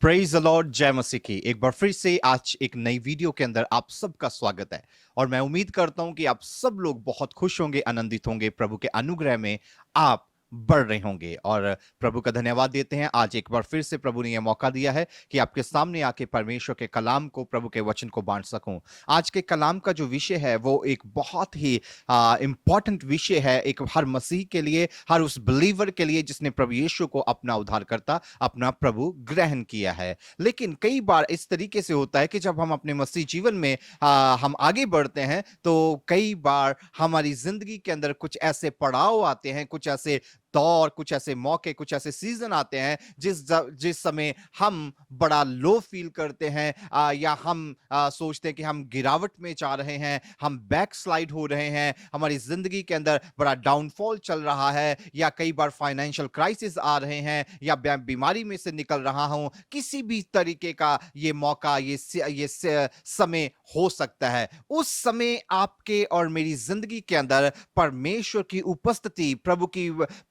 Praise the Lord, जय मसीह की। एक बार फिर से आज एक नई वीडियो के अंदर आप सबका स्वागत है। और मैं उम्मीद करता हूं कि आप सब लोग बहुत खुश होंगे, आनंदित होंगे, प्रभु के अनुग्रह में आप बढ़ रहे होंगे। और प्रभु का धन्यवाद देते हैं, आज एक बार फिर से प्रभु ने यह मौका दिया है कि आपके सामने आके परमेश्वर के कलाम को, प्रभु के वचन को बांट सकूं। आज के कलाम का जो विषय है वो एक बहुत ही इंपॉर्टेंट विषय है, एक हर मसीह के लिए, हर उस बिलीवर के लिए जिसने प्रभु यीशु को अपना उद्धारकर्ता, अपना प्रभु ग्रहण किया है। लेकिन कई बार इस तरीके से होता है कि जब हम अपने मसीह जीवन में हम आगे बढ़ते हैं तो कई बार हमारी जिंदगी के अंदर कुछ ऐसे पड़ाव आते हैं, कुछ ऐसे दौर, कुछ ऐसे मौके, कुछ ऐसे सीजन आते हैं जिस समय हम बड़ा लो फील करते हैं, या हम सोचते हैं कि हम गिरावट में जा रहे हैं, हम बैक स्लाइड हो रहे हैं, हमारी जिंदगी के अंदर बड़ा डाउनफॉल चल रहा है, या कई बार फाइनेंशियल क्राइसिस आ रहे हैं, या बीमारी में से निकल रहा हूं। किसी भी तरीके का ये मौका, समय हो सकता है। उस समय आपके और मेरी जिंदगी के अंदर परमेश्वर की उपस्थिति,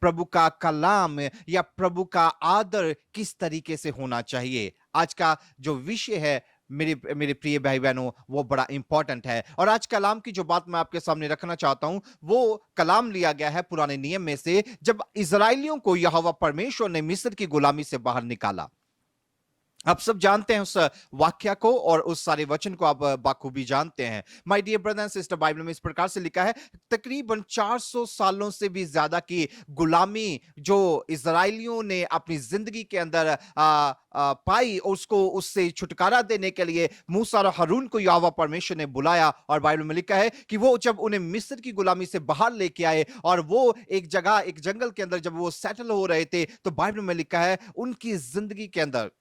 प्रभु का कलाम या प्रभु का आदर किस तरीके से होना चाहिए। आज का जो विषय है मेरे मेरे प्रिय भाई बहनों, वो बड़ा इंपॉर्टेंट है। और आज कलाम की जो बात मैं आपके सामने रखना चाहता हूं वो कलाम लिया गया है पुराने नियम में से, जब इजराइलियों को यहोवा परमेश्वर ने मिस्र की गुलामी से बाहर निकाला। आप सब जानते हैं उस वाक्य को और उस सारे वचन को आप बाखूबी जानते हैं। My dear brother and sister, Bible में इस प्रकार से लिखा है, तकरीबन 400 सालों से भी ज्यादा की गुलामी जो इजराइलियों ने अपनी जिंदगी के अंदर पाई, उसको उससे छुटकारा देने के लिए मूसा और हारून को यहोवा परमेश्वर ने बुलाया। और बाइबल में लिखा है कि वो जब उन्हें मिस्र की गुलामी से बाहर लेके आए और वो एक जगह, एक जंगल के अंदर जब वो सेटल हो रहे थे, तो बाइबल में लिखा है उनकी जिंदगी के अंदर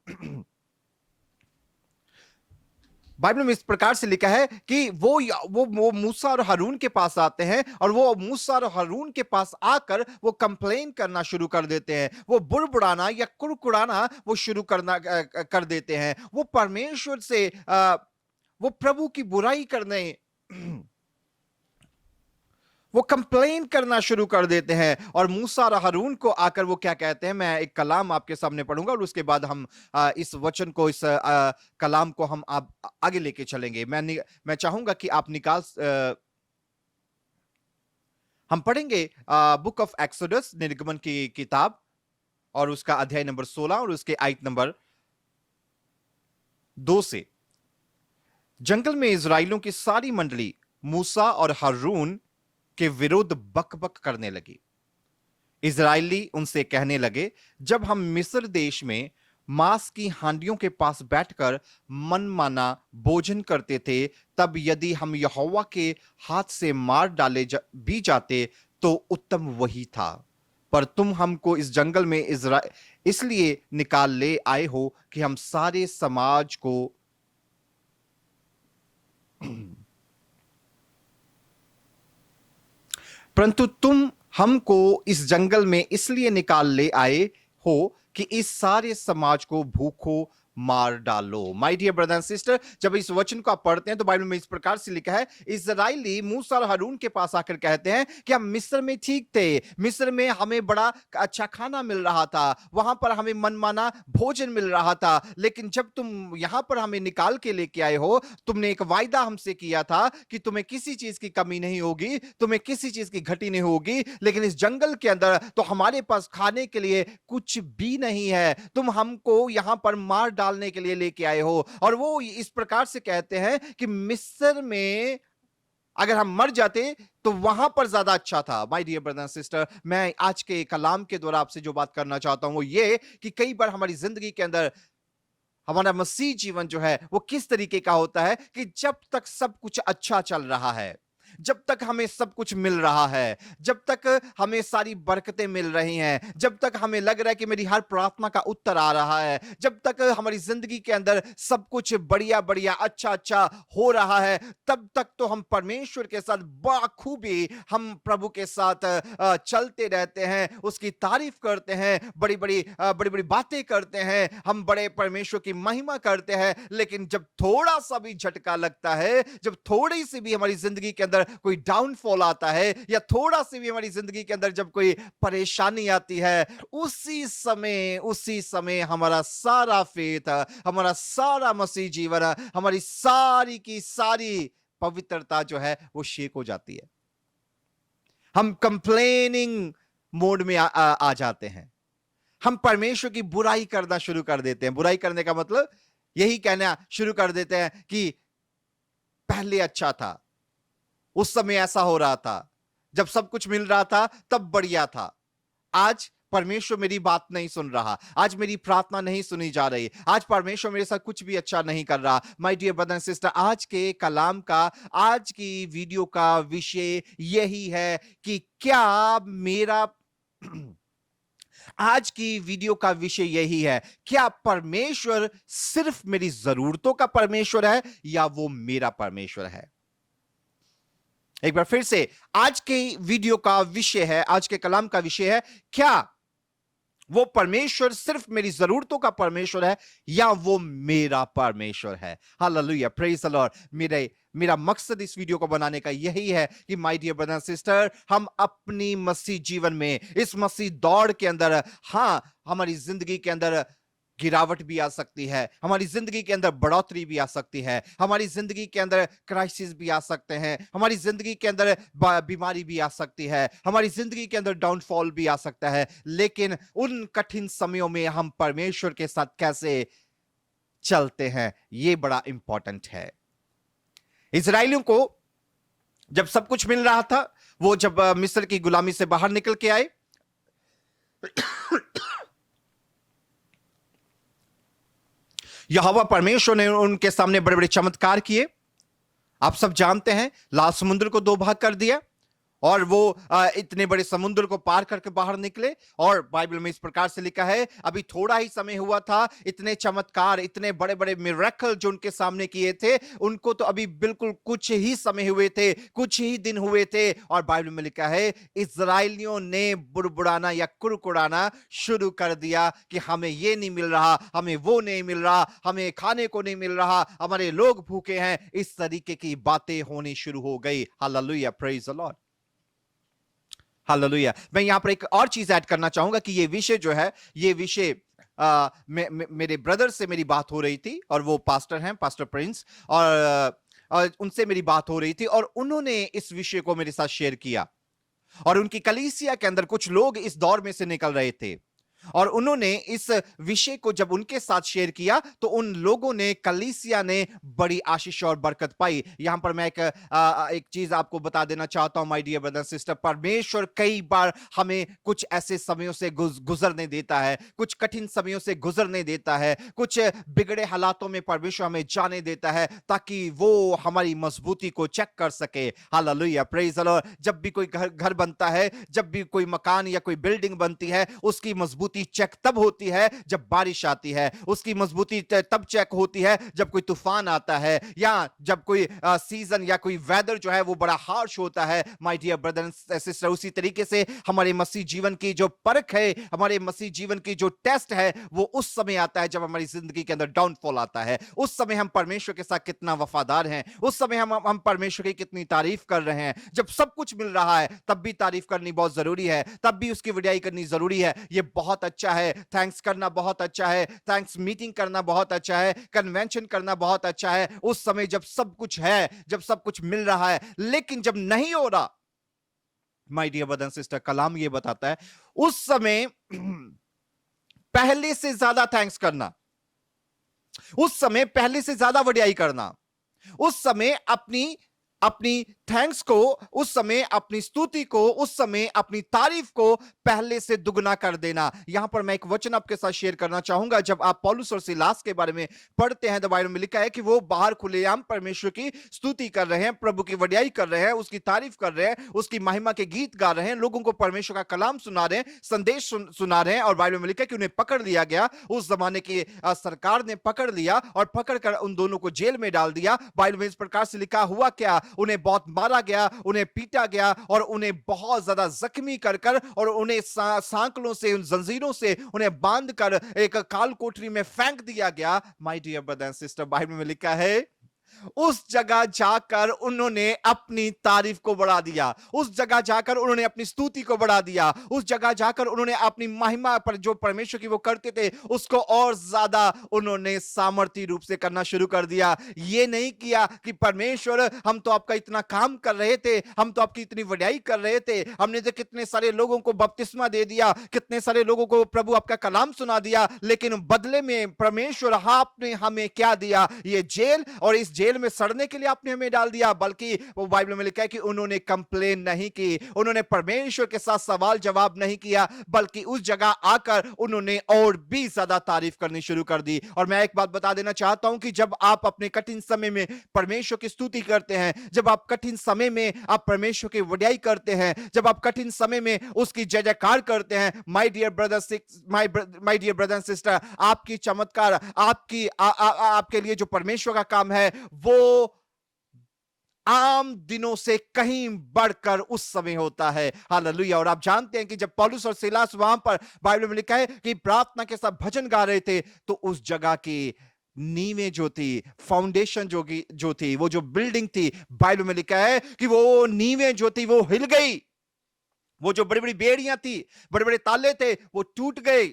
बाइबल में इस प्रकार से लिखा है कि वो मूसा और हारून के पास आते हैं, और वो मूसा और हारून के पास आकर वो कंप्लेन करना शुरू कर देते हैं, वो बुड़बुड़ाना या कुड़कुड़ाना वो शुरू करना कर देते हैं। वो परमेश्वर से वो प्रभु की बुराई करने वो कंप्लेन करना शुरू कर देते हैं। और मूसा और हारून को आकर वो क्या कहते हैं, मैं एक कलाम आपके सामने पढ़ूंगा और उसके बाद हम इस वचन को, इस कलाम को हम आप आगे लेके चलेंगे। मैं चाहूंगा कि आप हम पढ़ेंगे बुक ऑफ एक्सोडस, निर्गमन की किताब, और उसका अध्याय नंबर 16 और उसके आयत नंबर 2 से। जंगल में इजराइलियों की सारी मंडली मूसा और हारून के विरुद्ध बकबक करने लगी। इजरायली उनसे कहने लगे, जब हम मिस्र देश में मांस की हांडियों के पास बैठकर मनमाना भोजन करते थे, तब यदि हम यहोवा के हाथ से मार डाले भी जाते तो उत्तम वही था। पर तुम हमको इस जंगल में इसलिए निकाल ले आए हो कि हम सारे समाज को परंतु तुम हमको इस जंगल में इसलिए निकाल ले आए हो कि इस सारे समाज को भूखो मार डालो। My dear brother and sister, जब इस वचन को आप पढ़ते हैं तो बाइबल में इस प्रकार से लिखा है, इजराइली मूसा और हारून के पास आकर कहते हैं कि हम मिस्र में ठीक थे, मिस्र में हमें बड़ा अच्छा खाना मिल रहा था, वहां पर हमें मनमाना भोजन मिल रहा था, लेकिन जब तुम यहां पर हमें निकाल के लेके आए हो, तुमने एक वायदा हमसे किया था कि तुम्हें किसी चीज की कमी नहीं होगी, तुम्हें किसी चीज की घटी नहीं होगी, लेकिन इस जंगल के अंदर तो हमारे पास खाने के लिए कुछ भी नहीं है, तुम हमको यहां पर मार डालने के लिए लेके आए हो। और वो इस प्रकार से कहते हैं कि मिस्र में अगर हम मर जाते तो वहां पर ज्यादा अच्छा था। My dear brother and sister, मैं आज के कलाम के द्वारा आपसे जो बात करना चाहता हूं वो ये कि कई बार हमारी जिंदगी के अंदर हमारा मसीह जीवन जो है वो किस तरीके का होता है कि जब तक सब कुछ अच्छा चल रहा है, जब तक हमें सब कुछ मिल रहा है, जब तक हमें सारी बरकतें मिल रही हैं, जब तक हमें लग रहा है कि मेरी हर प्रार्थना का उत्तर आ रहा है, जब तक हमारी जिंदगी के अंदर सब कुछ बढ़िया बढ़िया अच्छा अच्छा हो रहा है, तब तक तो हम परमेश्वर के साथ बाखूबी हम प्रभु के साथ चलते रहते हैं, उसकी तारीफ करते हैं, बड़ी बड़ी बातें करते हैं, हम बड़े परमेश्वर की महिमा करते हैं। लेकिन जब थोड़ा सा भी झटका लगता है, जब थोड़ी सी भी हमारी जिंदगी के अंदर अंदर कोई डाउनफॉल आता है या थोड़ा सी भी हमारी जिंदगी के अंदर जब कोई परेशानी आती है, उसी समय हमारा सारा फेथ, हमारा सारा मसीह जीवन, हमारी सारी की सारी पवित्रता जो है वो शेक हो जाती है। हम कंप्लेनिंग मोड में आ जाते हैं। हम परमेश्वर की बुराई करना शुरू कर देते हैं। बुराई करने का मतलब यही कहना शुरू कर देते हैं कि पहले अच्छा था, उस समय ऐसा हो रहा था, जब सब कुछ मिल रहा था तब बढ़िया था। आज परमेश्वर मेरी बात नहीं सुन रहा, आज मेरी प्रार्थना नहीं सुनी जा रही, आज परमेश्वर मेरे साथ कुछ भी अच्छा नहीं कर रहा। My dear brother and sister, आज के कलाम का, आज की वीडियो का विषय यही है कि क्या मेरा आज की वीडियो का विषय यही है, क्या परमेश्वर सिर्फ मेरी जरूरतों का परमेश्वर है या वो मेरा परमेश्वर है? एक बार फिर से, आज के वीडियो का विषय है, आज के कलाम का विषय है, क्या वो परमेश्वर सिर्फ मेरी जरूरतों का परमेश्वर है या वो मेरा परमेश्वर है? Hallelujah, praise the Lord. मेरा मकसद इस वीडियो को बनाने का यही है कि my dear brother and sister, हम अपनी मसीह जीवन में, इस मसीह दौड़ के अंदर, हां, हमारी जिंदगी के अंदर गिरावट भी आ सकती है, हमारी जिंदगी के अंदर बढ़ोतरी भी आ सकती है, हमारी जिंदगी के अंदर क्राइसिस भी आ सकते हैं, हमारी जिंदगी के अंदर बीमारी भी आ सकती है, हमारी जिंदगी के अंदर डाउनफॉल भी आ सकता है। लेकिन उन कठिन समयों में हम परमेश्वर के साथ कैसे चलते हैं, यह बड़ा इंपॉर्टेंट है। इजरायलियों को जब सब कुछ मिल रहा था, वो जब मिस्र की गुलामी से बाहर निकल के आए, यहोवा परमेश्वर ने उनके सामने बड़े बड़े चमत्कार किए। आप सब जानते हैं, लाल समुद्र को दो भाग कर दिया और वो इतने बड़े समुद्र को पार करके बाहर निकले। और बाइबल में इस प्रकार से लिखा है, अभी थोड़ा ही समय हुआ था, इतने चमत्कार, इतने बड़े बड़े मिरेकल जो उनके सामने किए थे, उनको तो अभी बिल्कुल कुछ ही समय हुए थे, कुछ ही दिन हुए थे। और बाइबल में लिखा है, इजराइलियों ने बुड़बुड़ाना या कुड़कुड़ाना शुरू कर दिया कि हमें ये नहीं मिल रहा, हमें वो नहीं मिल रहा, हमें खाने को नहीं मिल रहा, हमारे लोग भूखे हैं। इस तरीके की बातें होनी शुरू हो गई। Hallelujah, praise the Lord, hallelujah. मैं यहां पर एक और चीज ऐड करना चाहूंगा कि ये विषय जो है, ये विषय मेरे ब्रदर से मेरी बात हो रही थी और वो पास्टर हैं, पास्टर प्रिंस, और उनसे मेरी बात हो रही थी और उन्होंने इस विषय को मेरे साथ शेयर किया। और उनकी कलीसिया के अंदर कुछ लोग इस दौर में से निकल रहे थे और उन्होंने इस विषय को जब उनके साथ शेयर किया तो उन लोगों ने, कलीसिया ने बड़ी आशीष और बरकत पाई। यहां पर मैं एक चीज आपको बता देना चाहता हूं माय डियर ब्रदर सिस्टर, परमेश्वर कई बार हमें कुछ ऐसे समयों से गुजरने देता है, कुछ कठिन समयों से गुजरने देता है, कुछ बिगड़े हालातों में परमेश्वर हमें जाने देता है ताकि वो हमारी मजबूती को चेक कर सके। Hallelujah, praise the Lord. जब भी कोई घर बनता है, जब भी कोई मकान या कोई बिल्डिंग बनती है, उसकी मजबूती चेक तब होती है जब बारिश आती है, उसकी मजबूती तब चेक होती है जब कोई तूफान आता है या जब कोई सीजन या कोई वेदर जो है वो बड़ा हार्श होता है। My dear brother and sister, उसी तरीके से हमारे मसीह जीवन की जो परख है, हमारे मसीह जीवन की जो टेस्ट है, वो उस समय आता है जब हमारी जिंदगी के अंदर डाउनफॉल आता है। उस समय हम परमेश्वर के साथ कितना वफादार हैं, उस समय हम परमेश्वर की कितनी तारीफ कर रहे हैं। जब सब कुछ मिल रहा है तब भी तारीफ करनी बहुत जरूरी है, तब भी उसकी वडियाई करनी जरूरी है। ये बहुत अच्छा है, थैंक्स करना बहुत अच्छा है, थैंक्स मीटिंग करना बहुत अच्छा है, कन्वेंशन करना बहुत अच्छा है, उस समय जब सब कुछ है, जब सब कुछ मिल रहा है। लेकिन जब नहीं हो रहा, my dear brother and sister, कलाम ये बताता है उस समय पहले से ज्यादा थैंक्स करना, उस समय पहले से ज्यादा वडियाई करना, उस समय अपनी अपनी थैंक्स को, उस समय अपनी स्तुति को, उस समय अपनी तारीफ को पहले से दुगना कर देना। यहां पर मैं एक वचन आपके साथ शेयर करना चाहूंगा। जब आप पौलुस और सीलास के बारे में पढ़ते हैं तो बाइबल में लिखा है कि वो बाहर खुलेआम परमेश्वर की स्तुति कर रहे हैं, प्रभु की वडियाई कर रहे हैं, उसकी तारीफ कर रहे हैं, उसकी महिमा के गीत गा रहे हैं, लोगों को परमेश्वर का कलाम सुना रहे हैं, संदेश सुना रहे हैं। और बाइबल में लिखा है कि उन्हें पकड़ लिया गया, उस जमाने की सरकार ने पकड़ लिया और पकड़कर उन दोनों को जेल में डाल दिया। बाइबल में इस प्रकार से लिखा, हुआ क्या, उन्हें बहुत मारा गया, उन्हें पीटा गया और उन्हें बहुत ज्यादा जख्मी कर और उन्हें सांकलों से, उन जंजीरों से उन्हें बांधकर एक काल कोठरी में फेंक दिया गया। My dear brother and sister, Bible में लिखा है उस जगह जाकर उन्होंने अपनी तारीफ को बढ़ा दिया, उस जगह जाकर उन्होंने अपनी स्तुति को बढ़ा दिया, उस जगह जाकर उन्होंने अपनी महिमा पर जो परमेश्वर की वो करते थे उसको और ज्यादा उन्होंने सामर्थ्य रूप से करना शुरू कर दिया। ये नहीं किया कि परमेश्वर हम तो आपका इतना काम कर रहे थे, हम तो आपकी इतनी वड्याई कर रहे थे, हमने तो कितने सारे लोगों को बपतिस्मा दे दिया, कितने सारे लोगों को प्रभु आपका कलाम सुना दिया, लेकिन बदले में परमेश्वर आपने हमें क्या दिया? ये जेल, और इस जेल में सड़ने के लिए आपने हमें डाल दिया। बल्कि वो बाइबल में लिखा है कि उन्होंने कंप्लेन नहीं की, उन्होंने परमेश्वर के साथ सवाल जवाब नहीं किया, बल्कि उस जगह आकर उन्होंने और भी ज्यादा तारीफ करनी शुरू कर दी। और मैं एक बात बता देना चाहता हूं कि जब आप अपने कठिन समय में परमेश्वर की स्तुति करते हैं, जब आप कठिन समय में आप परमेश्वर की वड्याई करते हैं, जब आप कठिन समय में उसकी जय जयकार करते हैं, my dear brother, my dear brother and sister, आपकी चमत्कार, आपके लिए जो परमेश्वर का काम है वो आम दिनों से कहीं बढ़कर उस समय होता है। हालेलुया। और आप जानते हैं कि जब पौलुस और सीलास वहां पर बाइबल में लिखा है कि प्रार्थना के साथ भजन गा रहे थे, तो उस जगह की नींवें जो थी, फाउंडेशन जो थी, वो जो बिल्डिंग थी, बाइबल में लिखा है कि वो नींवें जो थी वो हिल गई, वो जो बड़ी बड़ी बेड़ियां थी, बड़े बड़े ताले थे, वो टूट गए।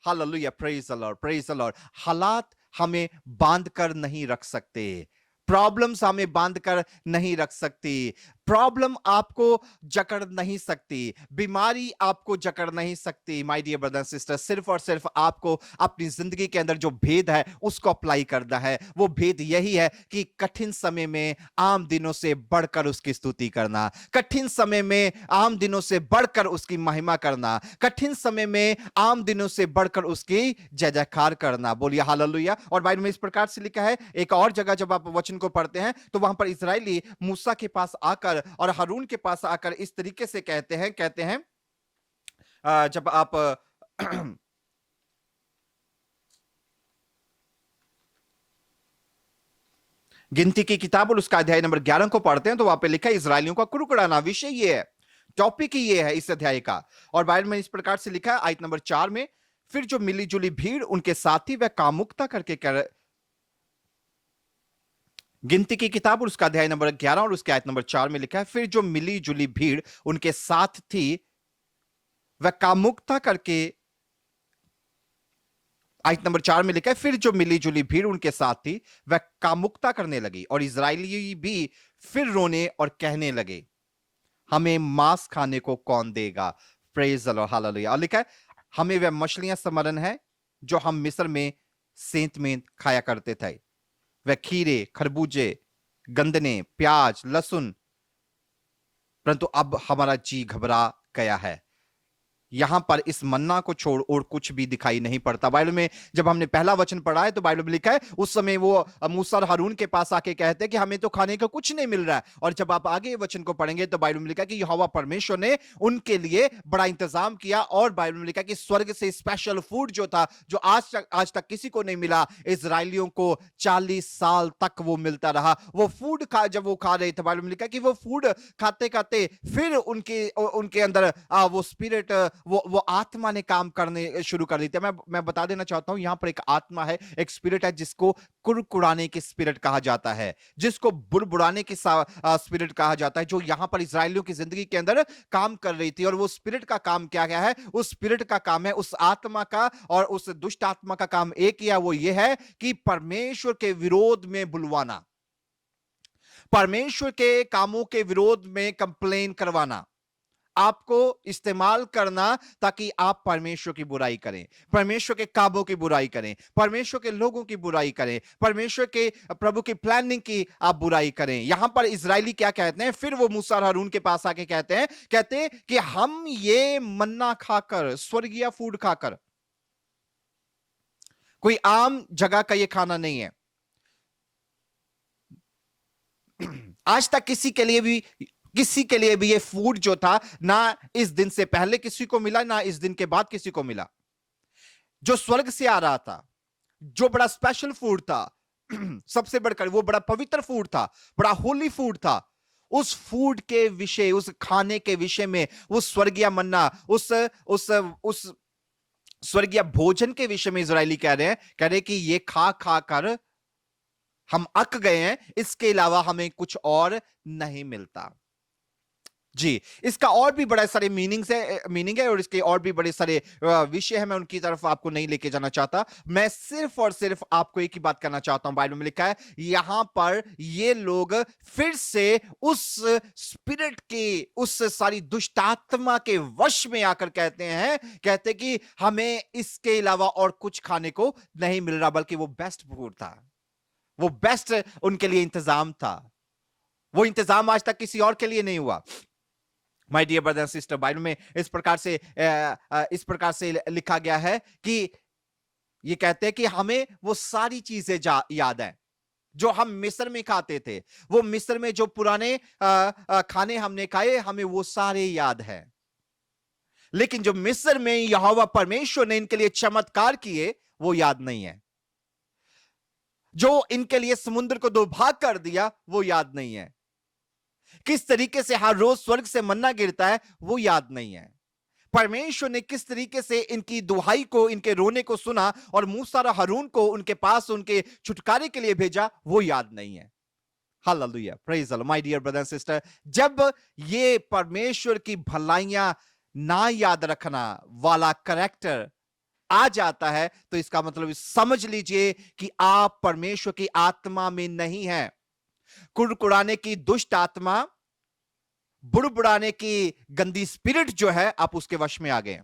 Hallelujah, praise the Lord, praise the Lord. हालात हमें बांध कर नहीं रख सकते, प्रॉब्लम्स हमें बांध कर नहीं रख सकती, प्रॉब्लम आपको जकड़ नहीं सकती, बीमारी आपको जकड़ नहीं सकती। माय डियर ब्रदर सिस्टर, सिर्फ और सिर्फ आपको अपनी जिंदगी के अंदर जो भेद है उसको अप्लाई करना है। वो भेद यही है कि कठिन समय में आम दिनों से बढ़कर उसकी स्तुति करना, कठिन समय में आम दिनों से बढ़कर उसकी महिमा करना, कठिन समय में आम दिनों से बढ़कर उसकी जय जयकार करना। बोलिए हालेलुया। और बाइबल में इस प्रकार से लिखा है, एक और जगह जब आप वचन को पढ़ते हैं तो वहां पर इस्राएली मूसा के पास आकर और हारून के पास आकर इस तरीके से कहते हैं जब आप गिनती की किताब और उसका अध्याय नंबर 11 को पढ़ते हैं तो वहां पे लिखा है इस्राएलियों का कुड़कुड़ाना। विषय ये है, टॉपिक ही ये है इस अध्याय का। और बाइबल में इस प्रकार से लिखा है आयत नंबर 4 में, फिर जो मिली जुली भीड़ उनके साथ ही वह कामुकता करके गिनती की किताब और उसका अध्याय नंबर 11 और उसके आयत नंबर 4 में लिखा है, फिर जो मिली जुली भीड़ उनके साथ थी वह कामुकता करके, आयत नंबर 4 में लिखा है, फिर जो मिली जुली भीड़ उनके साथ थी वह कामुकता करने लगी और इजरायली भी फिर रोने और कहने लगे, हमें मांस खाने को कौन देगा? Praise the Lord, hallelujah. और लिखा है, हमें वह मछलियां स्मरण है जो हम मिस्र में सेंत में खाया करते थे, वह खीरे, खरबूजे, गंदने, प्याज, लहसुन, परंतु अब हमारा जी घबरा गया है। यहां पर इस मन्ना को छोड़ और कुछ भी दिखाई नहीं पड़ता। बाइबल में जब हमने पहला वचन पढ़ा है तो बाइबल में लिखा है उस समय वो मूसा और हारून के पास आके कहते हैं कि हमें तो खाने को कुछ नहीं मिल रहा है। और जब आप आगे वचन को पढ़ेंगे तो बाइबल में लिखा है कि यहोवा परमेश्वर ने उनके लिए बड़ा इंतजाम किया और बाइबल में लिखा है कि स्वर्ग से स्पेशल फूड जो था, जो आज तक किसी को नहीं मिला, इजरायलियों को 40 साल तक वो मिलता रहा। वो फूड जब वो खा रहे थे, बाइबल में लिखा है कि वो फूड खाते खाते फिर उनके अंदर वो स्पिरिट, वो आत्मा ने काम करने शुरू कर दी थी। मैं बता देना चाहता हूं, यहां पर एक आत्मा है, एक स्पिरिट है जिसको कुड़कुड़ाने की स्पिरिट कहा जाता है, जिसको बुड़बुड़ाने की स्पिरिट कहा जाता है, जो यहां पर इजरायलियों की जिंदगी के अंदर काम कर रही थी। और वो स्पिरिट का काम क्या गया है? उस स्पिरिट का काम है, उस आत्मा का और उस दुष्ट आत्मा का काम एक ही है, वो ये है कि परमेश्वर के विरोध में बुलवाना, परमेश्वर के कामों के विरोध में कंप्लेन करवाना, आपको इस्तेमाल करना ताकि आप परमेश्वर की बुराई करें, परमेश्वर के कामों की बुराई करें, परमेश्वर के लोगों की बुराई करें, परमेश्वर के प्रभु की प्लानिंग की आप बुराई करें। यहां पर इजरायली क्या कहते हैं? फिर वो मूसा और हारून के पास आके कहते हैं कि हम ये मन्ना खाकर, स्वर्गीय फूड खाकर, कोई आम जगह का ये खाना नहीं है, आज तक किसी के लिए भी ये फूड जो था ना इस दिन से पहले किसी को मिला, ना इस दिन के बाद किसी को मिला, जो स्वर्ग से आ रहा था, जो बड़ा स्पेशल फूड था, सबसे बढ़कर वो बड़ा पवित्र फूड था, बड़ा होली फूड था। उस फूड के विषय, उस खाने के विषय में, उस स्वर्गीय मन्ना, उस स्वर्गीय भोजन के विषय में इजरायली कह रहे हैं कि ये खा खा कर हम अक गए हैं, इसके अलावा हमें कुछ और नहीं मिलता। जी, इसका और भी बड़े सारे मीनिंग है और इसके और भी बड़े सारे विषय है, मैं उनकी तरफ आपको नहीं लेके जाना चाहता। मैं सिर्फ और सिर्फ आपको एक ही बात करना चाहता हूं। बाइबल में लिखा है यहां पर ये लोग फिर से उस स्पिरिट के, उस सारी दुष्ट आत्मा के वश में आकर कहते कि हमें इसके अलावा और कुछ खाने को नहीं मिल रहा, बल्कि वो बेस्ट फूड था, वो बेस्ट उनके लिए इंतजाम था। वो इंतजाम आज तक किसी और के लिए नहीं हुआ। My dear brother and sister, Bible में इस प्रकार से लिखा गया है कि ये कहते हैं कि हमें वो सारी चीजें याद है जो हम मिस्र में खाते थे। वो मिस्र में जो पुराने खाने हमने खाए, हमें वो सारे याद है। लेकिन जो मिस्र में यहोवा परमेश्वर ने इनके लिए चमत्कार किए, वो याद नहीं है। जो इनके लिए समुद्र को दो भाग कर दिया, वो याद नहीं है। किस तरीके से हर रोज स्वर्ग से मन्ना गिरता है, वो याद नहीं है। परमेश्वर ने किस तरीके से इनकी दुहाई को, इनके रोने को सुना और मूसा और हारून को उनके पास उनके छुटकारे के लिए भेजा, वो याद नहीं है। Hallelujah, praise the Lord. My dear brother and sister, जब ये परमेश्वर की भलाइयां ना याद रखना वाला करैक्टर आ जाता है, तो इसका मतलब समझ लीजिए कि आप परमेश्वर की आत्मा में नहीं है। कुड़कुड़ाने की दुष्ट आत्मा, बुड़बुड़ाने की गंदी स्पिरिट जो है, आप उसके वश में आ गए।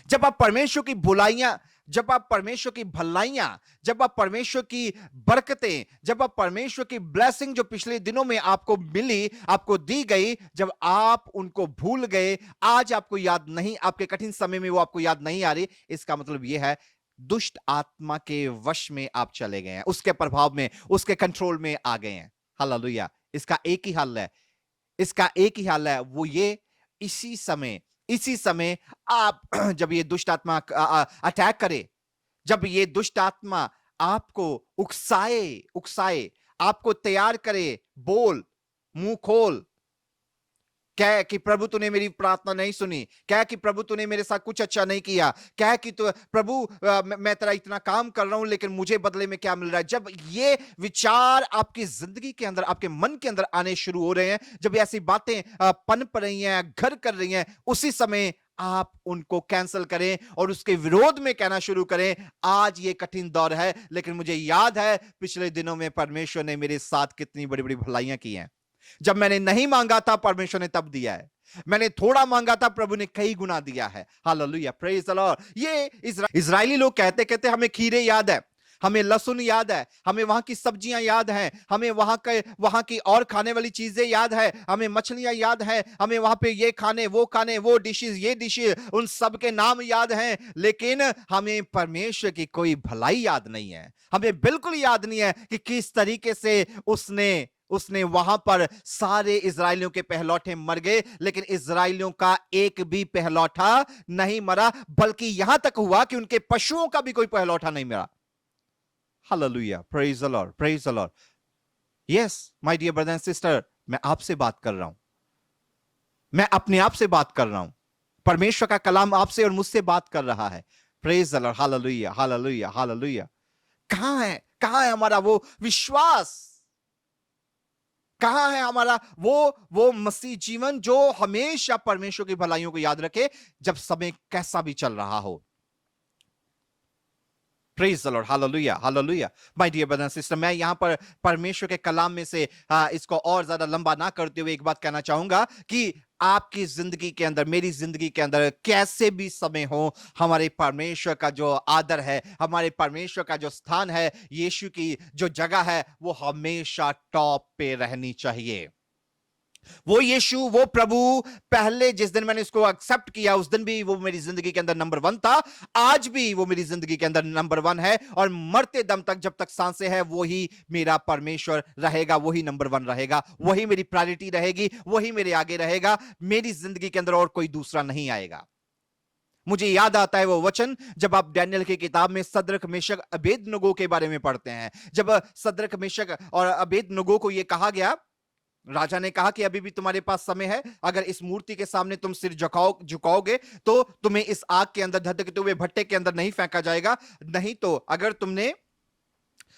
जब आप परमेश्वर की बुलाइयां, जब आप परमेश्वर की भलाइयां, जब आप परमेश्वर की बरकतें, जब आप परमेश्वर की ब्लेसिंग जो पिछले दिनों में आपको मिली, आपको दी गई, जब आप उनको भूल गए, आज आपको याद नहीं, आपके कठिन समय में वो आपको याद नहीं आ रही, इसका मतलब यह है दुष्ट आत्मा के वश में आप चले गए हैं, उसके प्रभाव में, उसके कंट्रोल में आ गए हैं। हालेलुया। इसका एक ही हल है, इसका एक ही हल है, वो ये, इसी समय आप जब ये दुष्ट आत्मा अटैक करे, जब ये दुष्ट आत्मा आपको उकसाए, आपको तैयार करे, बोल, मुंह खोल, क्या कि प्रभु तूने मेरी प्रार्थना नहीं सुनी, क्या कि प्रभु तूने मेरे साथ कुछ अच्छा नहीं किया, क्या कि तू प्रभु मैं तेरा इतना काम कर रहा हूं लेकिन मुझे बदले में क्या मिल रहा है। जब ये विचार आपकी जिंदगी के अंदर, आपके मन के अंदर आने शुरू हो रहे हैं, जब ऐसी बातें पनप रही हैं, घर कर रही हैं, उसी समय आप उनको कैंसिल करें और उसके विरोध में कहना शुरू करें, आज ये कठिन दौर है लेकिन मुझे याद है पिछले दिनों में परमेश्वर ने मेरे साथ कितनी बड़ी बड़ी भलाइयां की हैं। जब मैंने नहीं मांगा था, परमेश्वर ने तब दिया है। मैंने थोड़ा मांगा था, प्रभु ने कई गुना दिया है। Hallelujah, praise the Lord. ये इजरायली लोग कहते हमें खीरे याद है, हमें लहसुन याद है, हमें वहां की सब्जियां याद हैं, हमें वहां की और खाने वाली चीजें याद है, हमें मछलियां याद है, हमें वहां पे ये खाने, वो डिशेस, ये डिशेस, उन सब के नाम याद हैं, लेकिन हमें परमेश्वर की कोई भलाई याद नहीं है। हमें बिल्कुल याद नहीं है कि किस तरीके से उसने वहां पर सारे इजरायलियों के पहलौठे मर गए, लेकिन इजरायलियों का एक भी पहलौठा नहीं मरा, बल्कि यहां तक हुआ कि उनके पशुओं का भी कोई पहलौठा नहीं मरा। Hallelujah, praise the Lord, praise the Lord. Yes my dear brother and sister, मैं आपसे बात कर रहा हूं, मैं अपने आप से बात कर रहा हूं, परमेश्वर का कलाम आपसे और मुझसे बात कर रहा है। Praise the Lord, hallelujah, hallelujah, hallelujah. कहां है हमारा वो विश्वास, कहां है हमारा वो मसीह जीवन जो हमेशा परमेश्वर की भलाइयों को याद रखे, जब समय कैसा भी चल रहा हो। Praise the Lord, hallelujah, hallelujah. My dear brother and sister, मैं यहां पर परमेश्वर के कलाम में से इसको और ज्यादा लंबा ना करते हुए एक बात कहना चाहूंगा कि आपकी जिंदगी के अंदर, मेरी जिंदगी के अंदर कैसे भी समय हो, हमारे परमेश्वर का जो आदर है, हमारे परमेश्वर का जो स्थान है, यीशु की जो जगह है, वो हमेशा टॉप पे रहनी चाहिए। वो यीशु, वो प्रभु, पहले जिस दिन मैंने इसको एक्सेप्ट किया उस दिन भी वो मेरी जिंदगी के अंदर नंबर 1 था, आज भी वो मेरी जिंदगी के अंदर नंबर 1 है, और मरते दम तक जब तक सांसें हैं वही मेरा परमेश्वर रहेगा, वही नंबर 1 रहेगा, वही मेरी प्रायोरिटी रहेगी, वही मेरे आगे रहेगा। मेरी जिंदगी के अंदर और कोई दूसरा नहीं आएगा। मुझे याद आता है वो वचन जब आप डैनियल की किताब में सद्रक, मेशक, अबेदनगो के बारे में पढ़ते हैं। जब सद्रक, मेशक और अबेदनगो को यह कहा गया, राजा ने कहा कि अभी भी तुम्हारे पास समय है, अगर इस मूर्ति के सामने तुम सिर झुकाओगे तो तुम्हें इस आग के अंदर, धधकते हुए भट्टे के अंदर नहीं फेंका जाएगा, नहीं तो अगर तुमने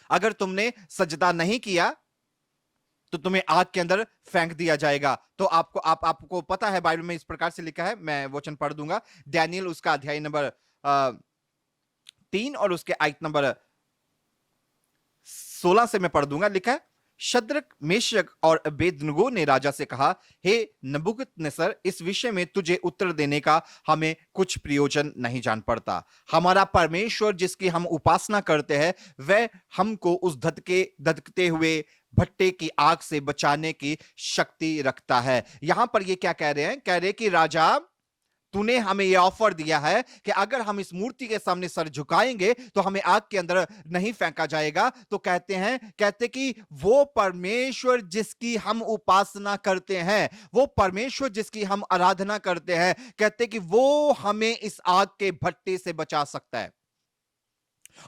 अगर तुमने सजदा नहीं किया तो तुम्हें आग के अंदर फेंक दिया जाएगा। तो आपको पता है बाइबल में इस प्रकार से लिखा है, मैं वचन पढ़ दूंगा। डैनियल उसका अध्याय नंबर 3 और उसके आयत नंबर 16 से मैं पढ़ दूंगा। लिखा है, शद्रक, मेशक और अबेदनगो ने राजा से कहा, हे नबूकदनेस्सर, इस विषय में तुझे उत्तर देने का हमें कुछ प्रयोजन नहीं जान पड़ता। हमारा परमेश्वर जिसकी हम उपासना करते हैं वह हमको उस धधकते हुए भट्टे की आग से बचाने की शक्ति रखता है। यहां पर ये क्या कह रहे हैं? कह रहे कि राजा, तूने हमें यह ऑफर दिया है कि अगर हम इस मूर्ति के सामने सर झुकाएंगे तो हमें आग के अंदर नहीं फेंका जाएगा। तो कहते कि वो परमेश्वर जिसकी हम उपासना करते हैं, वो परमेश्वर जिसकी हम आराधना करते हैं, कहते कि वो हमें इस आग के भट्टे से बचा सकता है।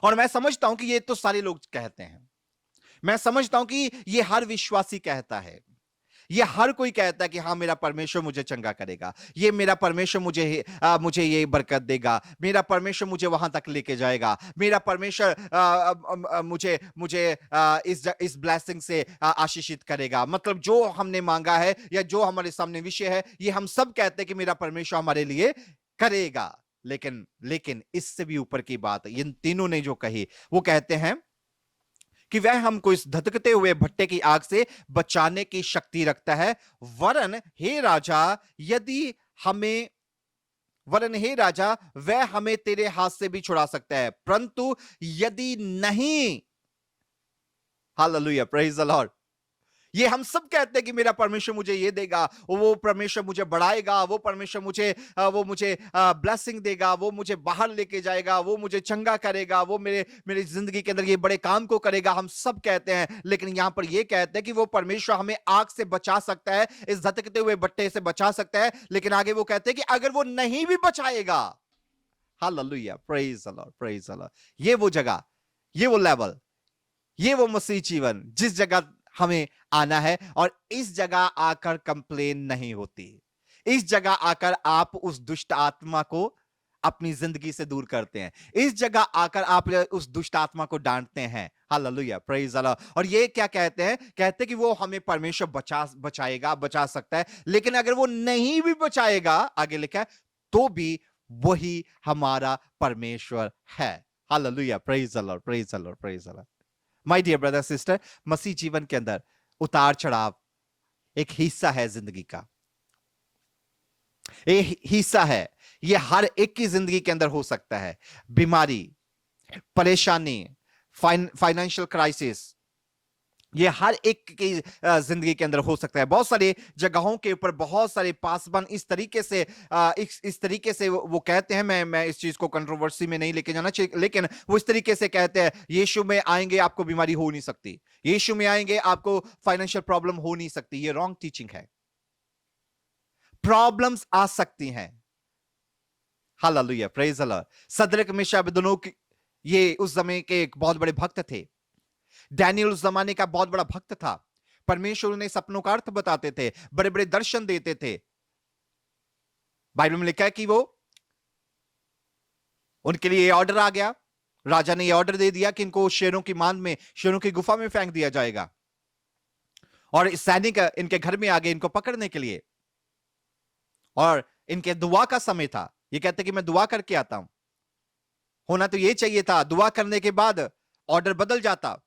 और मैं समझता हूं कि ये तो सारे लोग कहते हैं, मैं समझता हूं कि ये हर विश्वासी कहता है, ये हर कोई कहता है कि हाँ, मेरा परमेश्वर मुझे चंगा करेगा, ये मेरा परमेश्वर मुझे ये बरकत देगा, मेरा परमेश्वर मुझे वहां तक लेके जाएगा, मेरा परमेश्वर मुझे मुझे इस ब्लेसिंग से आशीषित करेगा। मतलब जो हमने मांगा है या जो हमारे सामने विषय है, ये हम सब कहते हैं कि मेरा परमेश्वर हमारे लिए करेगा। लेकिन लेकिन इससे भी ऊपर की बात इन तीनों ने जो कही, वो कहते हैं कि वह हमको इस धधकते हुए भट्टे की आग से बचाने की शक्ति रखता है। वरन हे राजा, यदि हमें वरन हे राजा, वह हमें तेरे हाथ से भी छुड़ा सकता है, परंतु यदि नहीं, हालेलुया, प्रेज द लॉर्ड। ये हम सब कहते हैं कि मेरा परमेश्वर मुझे ये देगा, वो परमेश्वर मुझे बढ़ाएगा, वो परमेश्वर मुझे ब्लेसिंग देगा, वो मुझे बाहर लेके जाएगा, वो मुझे चंगा करेगा, वो मेरी जिंदगी के अंदर ये बड़े काम को करेगा। हम सब कहते हैं, लेकिन यहां पर ये कहते हैं कि वो परमेश्वर हमें आग से बचा सकता है, इस धधकते हुए भट्टे से बचा सकता है। लेकिन आगे वो कहते हैं कि अगर वो नहीं भी बचाएगा, hallelujah, praise the Lord, praise the Lord. ये वो जगह, ये वो लेवल, ये वो मसीह जीवन जिस जगह हमें आना है। और इस जगह आकर कंप्लेन नहीं होती, इस जगह आकर आप उस दुष्ट आत्मा को अपनी जिंदगी से दूर करते हैं, इस जगह आकर आप उस दुष्ट आत्मा को डांटते हैं। Hallelujah, praise the Lord. और ये क्या कहते हैं? कहते हैं कि वो हमें परमेश्वर बचाएगा, बचा सकता है। लेकिन अगर वो नहीं भी बचाएगा, आगे लिखा है, तो भी वही हमारा परमेश्वर है। Hallelujah, praise the Lord, praise the Lord, praise the Lord. My dear brother sister, मसीह जीवन के अंदर उतार चढ़ाव एक हिस्सा है जिंदगी का, एक हिस्सा है। ये हर एक की जिंदगी के अंदर हो सकता है। बीमारी, परेशानी, फाइनेंशियल क्राइसिस, ये हर एक की जिंदगी के अंदर हो सकता है। बहुत सारे जगहों के ऊपर बहुत सारे पासवान इस तरीके से इस तरीके से वो कहते हैं, मैं इस चीज को कंट्रोवर्सी में नहीं लेके जाना चाहिए, लेकिन वो इस तरीके से कहते हैं, यीशु में आएंगे आपको बीमारी हो नहीं सकती, यीशु में आएंगे आपको फाइनेंशियल प्रॉब्लम हो नहीं सकती। ये रॉन्ग टीचिंग है। प्रॉब्लम्स आ सकती हैं। Hallelujah, praise the Lord. Shadrach, Meshach, Abednego, ये उस समय के एक बहुत बड़े भक्त थे। डैनियल उस जमाने का बहुत बड़ा भक्त था। परमेश्वर उन्हें सपनों का अर्थ बताते थे, बड़े बड़े दर्शन देते थे। बाइबल में लिखा है कि वो उनके लिए ऑर्डर आ गया, राजा ने ये ऑर्डर दे दिया कि इनको शेरों की मांद में, शेरों की गुफा में फेंक दिया जाएगा। और सैनिक इनके घर में आ गए इनको पकड़ने के लिए, और इनके दुआ का समय था। ये कहते कि मैं दुआ करके आता हूं। होना तो ये चाहिए था, दुआ करने के बाद ऑर्डर बदल जाता,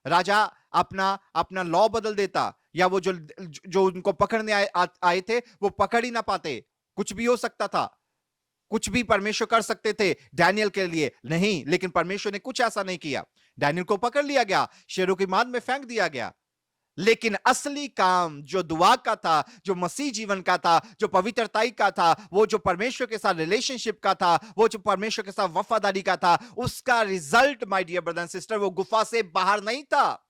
राजा अपना अपना लॉ बदल देता, या वो जो उनको पकड़ने आए थे वो पकड़ ही ना पाते। कुछ भी हो सकता था, कुछ भी परमेश्वर कर सकते थे डैनियल के लिए, नहीं, लेकिन परमेश्वर ने कुछ ऐसा नहीं किया। डैनियल को पकड़ लिया गया, शेरों की मांद में फेंक दिया गया। लेकिन असली काम जो दुआ का था, जो मसीह जीवन का था, जो पवित्रताई का था, वो जो परमेश्वर के साथ रिलेशनशिप का था, वो जो परमेश्वर के साथ वफादारी का था, उसका result my dear brother and sister वो गुफा से बाहर नहीं था,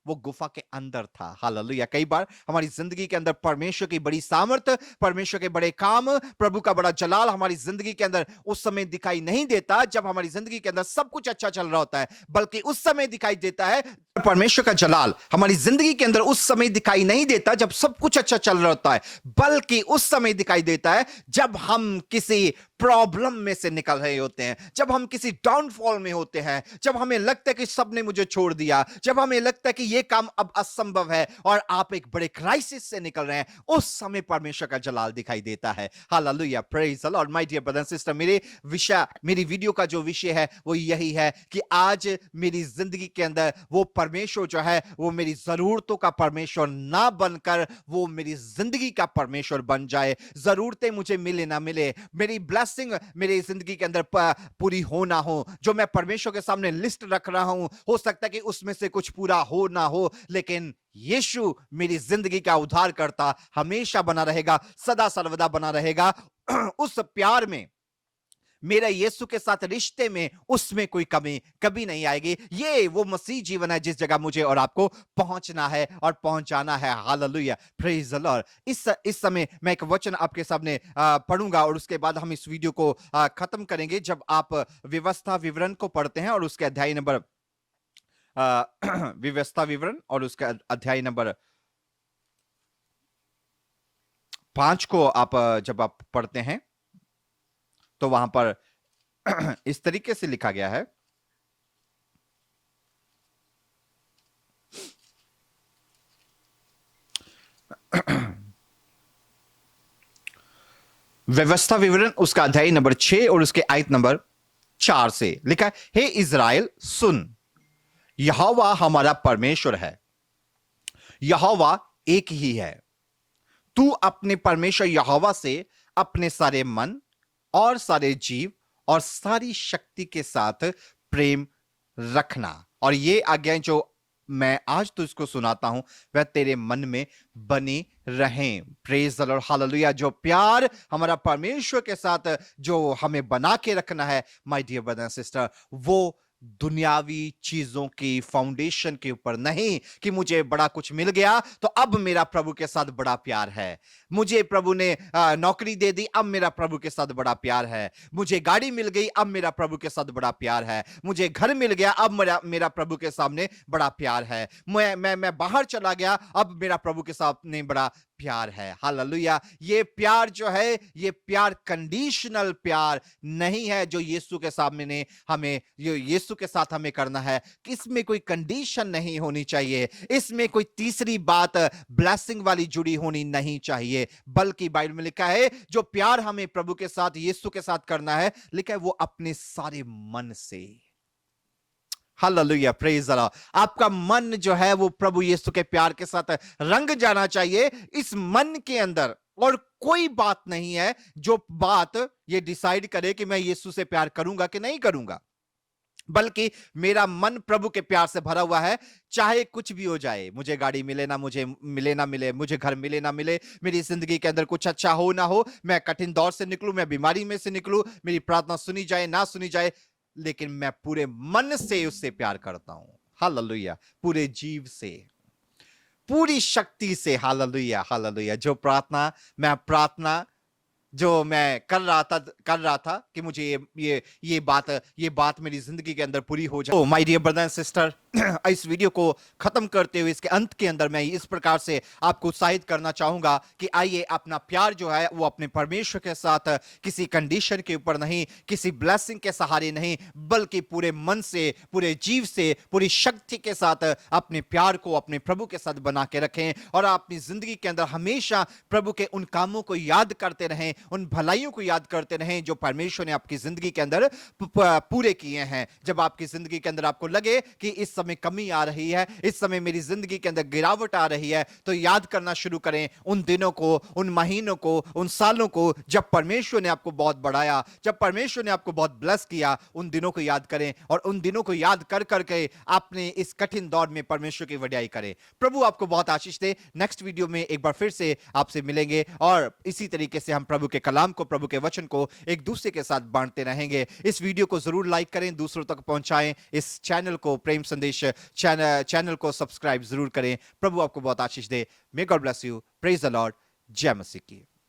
वो गुफा के अंदर था। हालेलुया। कई बार हमारी जिंदगी के अंदर परमेश्वर की बड़ी सामर्थ, परमेश्वर के बड़े काम, प्रभु का बड़ा जलाल हमारी जिंदगी के अंदर उस समय दिखाई नहीं देता जब हमारी जिंदगी के अंदर सब कुछ अच्छा चल रहा होता है, बल्कि उस समय दिखाई देता है परमेश्वर का जलाल हमारी जिंदगी के अंदर उस समय दिखाई नहीं देता जब सब कुछ अच्छा चल रहा होता है, बल्कि उस समय दिखाई देता है जब हम किसी प्रॉब्लम में से निकल रहे होते हैं, जब हम किसी डाउनफॉल में होते हैं, जब हमें लगता है कि सबने मुझे छोड़ दिया, जब हमें लगता है कि यह काम अब असंभव है और आप एक बड़े क्राइसिस से निकल रहे हैं, उस समय परमेश्वर का जलाल दिखाई देता है। Hallelujah, praise the Lord. My dear brother and sister, मेरी वीडियो का जो विषय है वो यही है कि आज मेरी जिंदगी के अंदर वो परमेश्वर जो है वो मेरी जरूरतों का परमेश्वर ना बनकर वो मेरी जिंदगी का परमेश्वर बन जाए। जरूरतें मुझे मिले ना मिले, मेरी ब्लेसिंग मेरी जिंदगी के अंदर पूरी हो ना हो, जो मैं परमेश्वर के सामने लिस्ट रख रहा हूं, हो सकता है कि उसमें से कुछ पूरा हो ना हो, लेकिन यीशु मेरी जिंदगी का उद्धारकर्ता हमेशा बना रहेगा, सदा सर्वदा बना रहेगा। उस प्यार में, मेरा यीशु के साथ रिश्ते में, उसमें कोई कमी कभी नहीं आएगी। ये वो मसीह जीवन है जिस जगह मुझे और आपको पहुंचना है और पहुंचाना है। Hallelujah, praise the Lord. इस समय मैं एक वचन आपके सामने पढ़ूंगा और उसके बाद हम इस वीडियो को खत्म करेंगे। जब आप व्यवस्था विवरण को पढ़ते हैं और उसके अध्याय नंबर व्यवस्था विवरण और उसका अध्याय नंबर 5 को आप जब आप पढ़ते हैं तो वहां पर इस तरीके से लिखा गया है, व्यवस्था विवरण उसका अध्याय नंबर 6 और उसके आयत नंबर 4 से लिखा है, हे इज़राइल सुन, यहोवा हमारा परमेश्वर है, यहोवा एक ही है। तू अपने परमेश्वर यहोवा से अपने सारे मन और सारे जीव और सारी शक्ति के साथ प्रेम रखना। और ये आज्ञाएं जो मैं आज तुझको सुनाता हूं वह तेरे मन में बनी रहें। Praise the Lord, hallelujah. जो प्यार हमारा परमेश्वर के साथ जो हमें बना के रखना है my dear brother and sister, वो दुनियावी चीजों की फाउंडेशन के ऊपर नहीं कि मुझे बड़ा कुछ मिल गया तो अब मेरा प्रभु के साथ बड़ा प्यार है, मुझे प्रभु ने नौकरी दे दी अब मेरा प्रभु के साथ बड़ा प्यार है, मुझे गाड़ी मिल गई अब मेरा प्रभु के साथ बड़ा प्यार है, मुझे घर मिल गया अब मेरा प्रभु के सामने बड़ा प्यार है, मैं बाहर चला गया अब मेरा प्रभु के सामने बड़ा प्यार है। हालेलुया। ये प्यार जो है, ये प्यार कंडीशनल प्यार नहीं है जो यीशु के सामने हमें, यीशु के साथ हमें करना है। इसमें कोई कंडीशन नहीं होनी चाहिए, इसमें कोई तीसरी बात ब्लेसिंग वाली जुड़ी होनी नहीं चाहिए, बल्कि बाइबल में लिखा है जो प्यार हमें प्रभु के साथ, यीशु के साथ करना है, लिखा है वो अपने सारे मन से। Hallelujah, praise the Lord. आपका मन जो है वो प्रभु यीशु के प्यार के साथ रंग जाना चाहिए। इस मन के अंदर और कोई बात नहीं है जो बात ये डिसाइड करे कि मैं यीशु से प्यार करूंगा कि नहीं करूंगा, बल्कि मेरा मन प्रभु के प्यार से भरा हुआ है। चाहे कुछ भी हो जाए, मुझे गाड़ी मिले ना मिले, मुझे घर मिले ना मिले, मेरी जिंदगी के अंदर कुछ अच्छा हो ना हो, मैं कठिन दौर से निकलूं, मैं बीमारी में से निकलूं, मेरी प्रार्थना सुनी जाए ना सुनी जाए, लेकिन मैं पूरे मन से उससे प्यार करता हूं। हालेलुया, पूरे जीव से, पूरी शक्ति से। Hallelujah, hallelujah. जो मैं कर रहा था कि मुझे ये बात मेरी जिंदगी के अंदर पूरी हो जाए। My dear brother and sister, इस वीडियो को खत्म करते हुए इसके अंत के अंदर मैं इस प्रकार से आपको उत्साहित करना चाहूंगा कि आइए अपना प्यार जो है वो अपने परमेश्वर के साथ किसी कंडीशन के ऊपर नहीं, किसी ब्लेसिंग के सहारे नहीं, बल्कि पूरे मन से, पूरे जीव से, पूरी शक्ति के साथ अपने प्यार को अपने प्रभु के साथ बना के रखें और अपनी जिंदगी के अंदर हमेशा प्रभु के उन कामों को याद करते रहें, उन भलाइयों को याद करते रहें जो परमेश्वर ने आपकी जिंदगी के अंदर पूरे किए हैं। जब आपकी जिंदगी के अंदर आपको लगे कि इस समय कमी आ रही है, इस समय मेरी जिंदगी के अंदर गिरावट आ रही है, तो याद करना शुरू करें उन दिनों को, उन महीनों को, उन सालों को जब परमेश्वर ने आपको बहुत बढ़ाया, जब परमेश्वर ने आपको बहुत ब्लेस किया। उन दिनों को याद करें और उन दिनों को याद कर करके आपने इस कठिन दौर में परमेश्वर की वडियाई करें। प्रभु आपको बहुत आशीष दे। नेक्स्ट वीडियो में एक बार फिर से आपसे मिलेंगे और इसी तरीके से हम प्रभु के कलाम को, प्रभु के वचन को एक दूसरे के साथ बांटते रहेंगे। इस वीडियो को जरूर लाइक करें, दूसरों तक पहुंचाएं। इस चैनल को, प्रेम संदेश चैनल को सब्सक्राइब जरूर करें। प्रभु आपको बहुत आशीष दे। May God bless you. Praise the Lord. जय मसीह की।